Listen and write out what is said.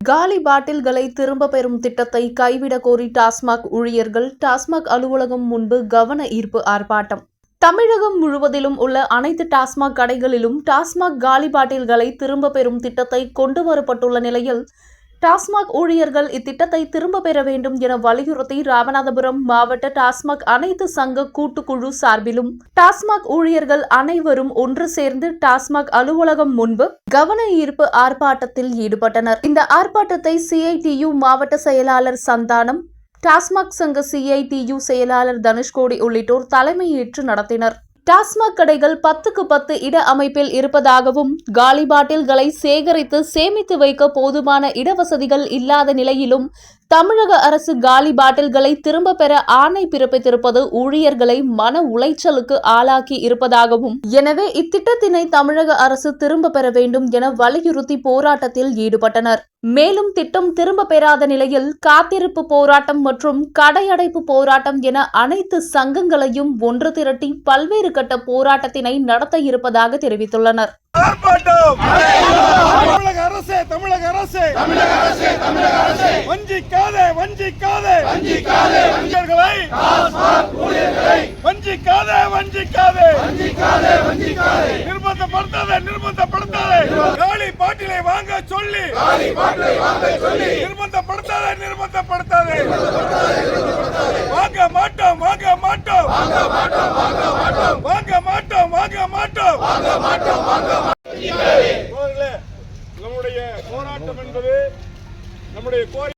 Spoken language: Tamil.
காலி பாட்டில்களை திரும்ப பெறும் திட்டத்தை கைவிடக் கோரி டாஸ்மாக் ஊழியர்கள் டாஸ்மாக் அலுவலகம் முன்பு கவன ஈர்ப்பு ஆர்ப்பாட்டம். தமிழகம் முழுவதிலும் உள்ள அனைத்து டாஸ்மாக் கடைகளிலும் டாஸ்மாக் காலி பாட்டில்களை திரும்ப பெறும் திட்டத்தை கொண்டு வரப்பட்டுள்ள நிலையில் டாஸ்மாக் ஊழியர்கள் இத்திட்டத்தை திரும்ப பெற வேண்டும் என வலியுறுத்தி ராமநாதபுரம் மாவட்ட டாஸ்மாக் அனைத்து சங்க கூட்டுக்குழு சார்பிலும் டாஸ்மாக் ஊழியர்கள் அனைவரும் ஒன்று சேர்ந்து டாஸ்மாக் அலுவலகம் முன்பு கவன ஈர்ப்பு ஆர்ப்பாட்டத்தில் ஈடுபட்டனர். இந்த ஆர்ப்பாட்டத்தை CITU மாவட்ட செயலாளர் சந்தானம், டாஸ்மாக் சங்க CITU செயலாளர் தனுஷ்கோடி உள்ளிட்டோர் தலைமையேற்று நடத்தினர். டாஸ்மாக் கடைகள் 10க்கு 10 இட அமைப்பில் இருப்பதாகவும், காலி பாட்டில்களை சேகரித்து சேமித்து வைக்க போதுமான இடவசதிகள் இல்லாத நிலையிலும் தமிழக அரசு காலி பாட்டில்களை திரும்ப பெற ஆணை பிறப்பித்திருப்பது ஊழியர்களை மன உளைச்சலுக்கு ஆளாக்கி இருப்பதாகவும், எனவே இத்திட்டத்தினை தமிழக அரசு திரும்ப பெற வேண்டும் என வலியுறுத்தி போராட்டத்தில் ஈடுபட்டனர். மேலும் திட்டம் திரும்ப பெறாத நிலையில் காத்திருப்பு போராட்டம் மற்றும் கடையடைப்பு போராட்டம் என அனைத்து சங்கங்களையும் ஒன்று திரட்டி பல்வேறு கட்ட போராட்டத்தினை நடத்த இருப்பதாக தெரிவித்துள்ளனர். நிர்பந்தப்படுத்தாதே காலி பாட்டிலை வாங்க சொல்லி நிர்பந்தப்படுத்தாதே வாங்க மாட்டோம்